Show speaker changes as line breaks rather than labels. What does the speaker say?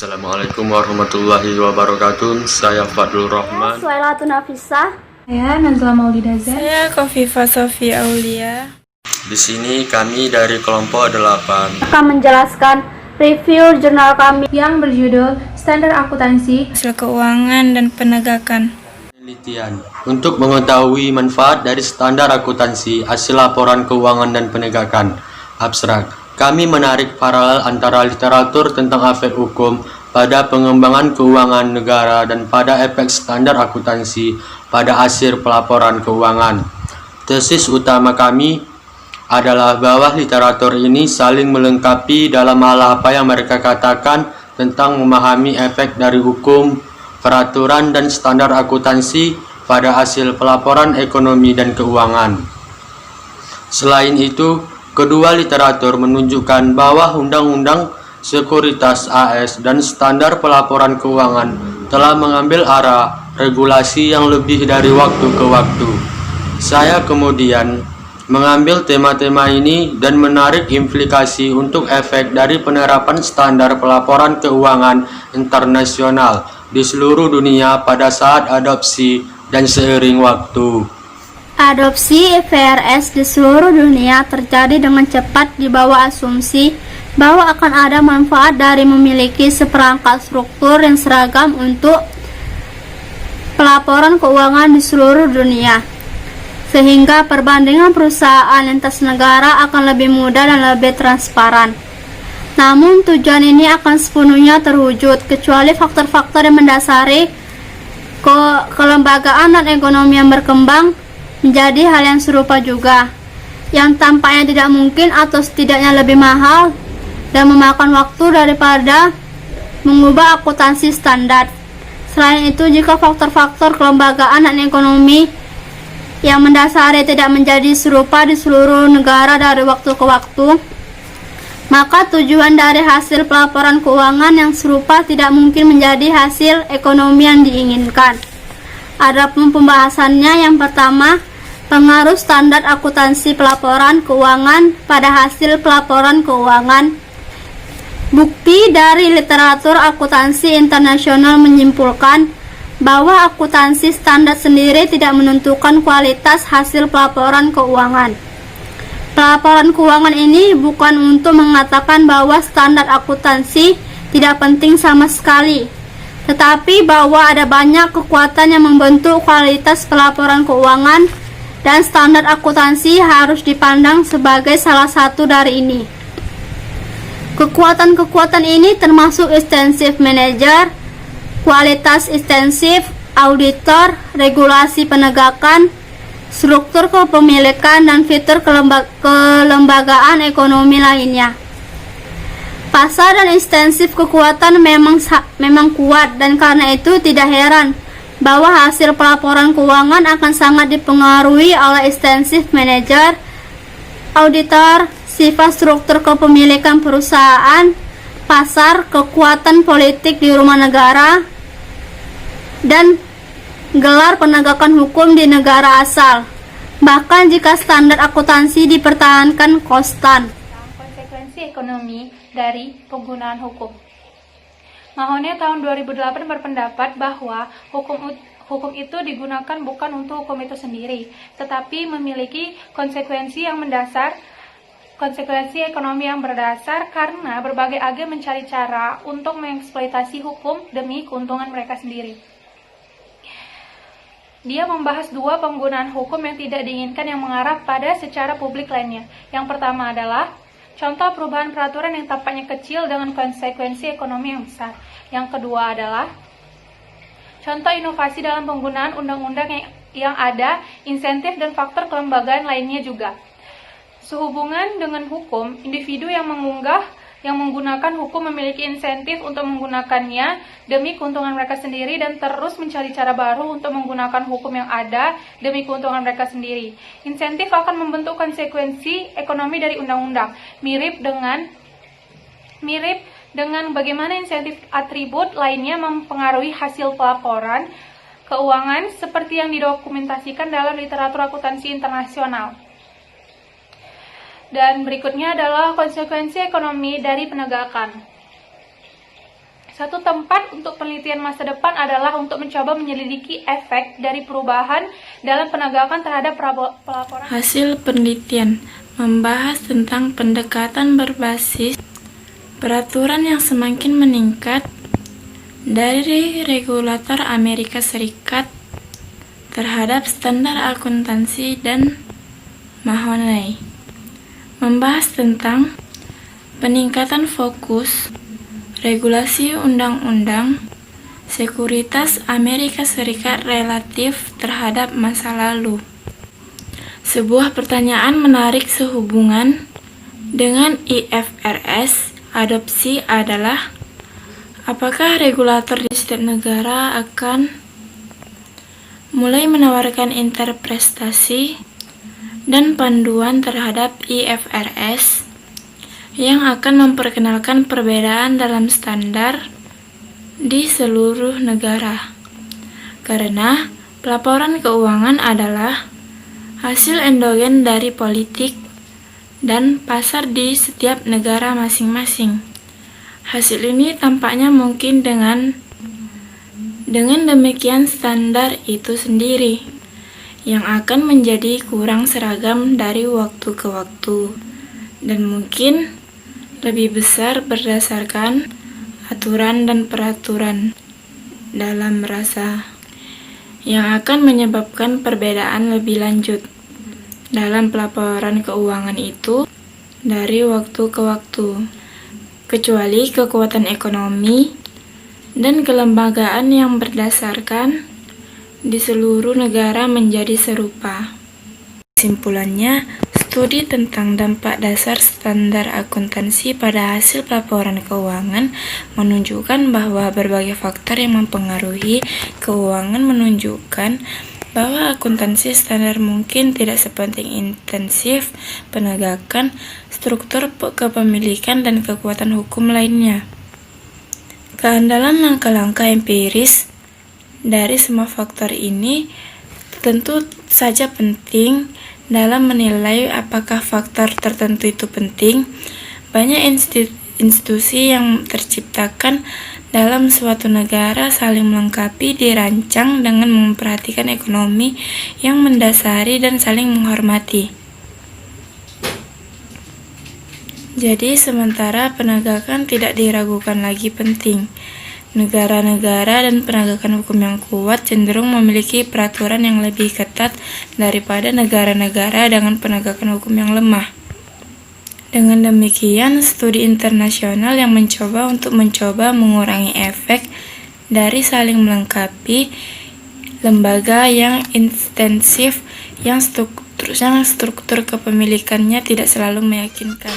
Assalamualaikum warahmatullahi wabarakatuh. Saya Fadlur Rahman.
Suailatun Nafisah.
Saya Nazla Maulidazar.
Saya Kofifa Sofi Aulia.
Di sini kami dari kelompok 8
akan menjelaskan review jurnal kami
yang berjudul Standar Akuntansi,
Hasil Keuangan dan Penegakan.
penelitian untuk mengetahui manfaat dari standar akuntansi, hasil laporan keuangan dan penegakan. Abstrak. Kami menarik paralel antara literatur tentang efek hukum pada pengembangan keuangan negara dan pada efek standar akuntansi pada hasil pelaporan keuangan. Tesis utama kami adalah bahwa literatur ini saling melengkapi dalam hal apa yang mereka katakan tentang memahami efek dari hukum, peraturan, dan standar akuntansi pada hasil pelaporan ekonomi dan keuangan. Selain itu, kedua literatur menunjukkan bahwa Undang-Undang Sekuritas AS dan standar pelaporan keuangan telah mengambil arah regulasi yang lebih dari waktu ke waktu. Saya kemudian mengambil tema-tema ini dan menarik implikasi untuk efek dari penerapan standar pelaporan keuangan internasional di seluruh dunia pada saat adopsi dan seiring waktu.
Adopsi IFRS di seluruh dunia terjadi dengan cepat di bawah asumsi bahwa akan ada manfaat dari memiliki seperangkat struktur yang seragam untuk pelaporan keuangan di seluruh dunia, sehingga perbandingan perusahaan lintas negara akan lebih mudah dan lebih transparan. Namun tujuan ini akan sepenuhnya terwujud kecuali faktor-faktor yang mendasari kelembagaan dan ekonomi yang berkembang menjadi hal yang serupa juga, yang tampaknya tidak mungkin atau setidaknya lebih mahal dan memakan waktu daripada mengubah akuntansi standar. Selain itu, jika faktor-faktor kelembagaan dan ekonomi yang mendasari tidak menjadi serupa di seluruh negara dari waktu ke waktu, maka tujuan dari hasil pelaporan keuangan yang serupa tidak mungkin menjadi hasil ekonomi yang diinginkan. Adapun pembahasannya, yang pertama, pengaruh standar akuntansi pelaporan keuangan pada hasil pelaporan keuangan. Bukti dari literatur akuntansi internasional menyimpulkan bahwa akuntansi standar sendiri tidak menentukan kualitas hasil pelaporan keuangan. Pelaporan keuangan ini bukan untuk mengatakan bahwa standar akuntansi tidak penting sama sekali, tetapi bahwa ada banyak kekuatan yang membentuk kualitas pelaporan keuangan, dan standar akuntansi harus dipandang sebagai salah satu dari ini. Kekuatan-kekuatan ini termasuk extensive manager, kualitas ekstensif, auditor, regulasi penegakan, struktur kepemilikan, dan fitur kelembagaan ekonomi lainnya. Pasar dan ekstensif kekuatan memang kuat, dan karena itu tidak heran bahwa hasil pelaporan keuangan akan sangat dipengaruhi oleh extensive manager, auditor, sifat struktur kepemilikan perusahaan, pasar, kekuatan politik di rumah negara, dan gelar penegakan hukum di negara asal, bahkan jika standar akuntansi dipertahankan konstan.
Konsekuensi ekonomi dari penggunaan hukum. Mahone tahun 2008 berpendapat bahwa hukum itu digunakan bukan untuk hukum itu sendiri, tetapi memiliki konsekuensi ekonomi yang berdasar karena berbagai agen mencari cara untuk mengeksploitasi hukum demi keuntungan mereka sendiri. Dia membahas dua penggunaan hukum yang tidak diinginkan yang mengarah pada secara publik lainnya. Yang pertama adalah contoh perubahan peraturan yang tampaknya kecil dengan konsekuensi ekonomi yang besar. Yang kedua adalah contoh inovasi dalam penggunaan undang-undang yang ada, insentif dan faktor kelembagaan lainnya juga. Sehubungan dengan hukum, individu yang menggunakan hukum memiliki insentif untuk menggunakannya demi keuntungan mereka sendiri dan terus mencari cara baru untuk menggunakan hukum yang ada demi keuntungan mereka sendiri. Insentif akan membentuk konsekuensi ekonomi dari undang-undang, mirip dengan bagaimana insentif atribut lainnya mempengaruhi hasil pelaporan keuangan seperti yang didokumentasikan dalam literatur akuntansi internasional. Dan berikutnya adalah konsekuensi ekonomi dari penegakan. Satu tempat untuk penelitian masa depan adalah untuk mencoba menyelidiki efek dari perubahan dalam penegakan terhadap pelaporan.
Hasil penelitian membahas tentang pendekatan berbasis peraturan yang semakin meningkat dari regulator Amerika Serikat terhadap standar akuntansi dan Mahoney. Membahas tentang peningkatan fokus regulasi undang-undang sekuritas Amerika Serikat relatif terhadap masa lalu. Sebuah pertanyaan menarik sehubungan dengan IFRS adopsi adalah, apakah regulator di setiap negara akan mulai menawarkan interpretasi dan panduan terhadap IFRS yang akan memperkenalkan perbedaan dalam standar di seluruh negara. Karena pelaporan keuangan adalah hasil endogen dari politik dan pasar di setiap negara masing-masing. Hasil ini tampaknya mungkin dengan demikian standar itu sendiri yang akan menjadi kurang seragam dari waktu ke waktu dan mungkin lebih besar berdasarkan aturan dan peraturan dalam rasa yang akan menyebabkan perbedaan lebih lanjut dalam pelaporan keuangan itu dari waktu ke waktu, kecuali kekuatan ekonomi dan kelembagaan yang berdasarkan di seluruh negara menjadi serupa. Kesimpulannya, studi tentang dampak dasar standar akuntansi pada hasil pelaporan keuangan menunjukkan bahwa berbagai faktor yang mempengaruhi keuangan menunjukkan bahwa akuntansi standar mungkin tidak sepenting intensif penegakan, struktur kepemilikan, dan kekuatan hukum lainnya. Keandalan langkah-langkah empiris dari semua faktor ini tentu saja penting dalam menilai apakah faktor tertentu itu penting. Banyak institusi yang terciptakan dalam suatu negara saling melengkapi, dirancang dengan memperhatikan ekonomi yang mendasari dan saling menghormati. Jadi sementara penegakan tidak diragukan lagi penting, negara-negara dan penegakan hukum yang kuat cenderung memiliki peraturan yang lebih ketat daripada negara-negara dengan penegakan hukum yang lemah. Dengan demikian, studi internasional yang mencoba mengurangi efek dari saling melengkapi lembaga yang intensif yang struktur kepemilikannya tidak selalu meyakinkan.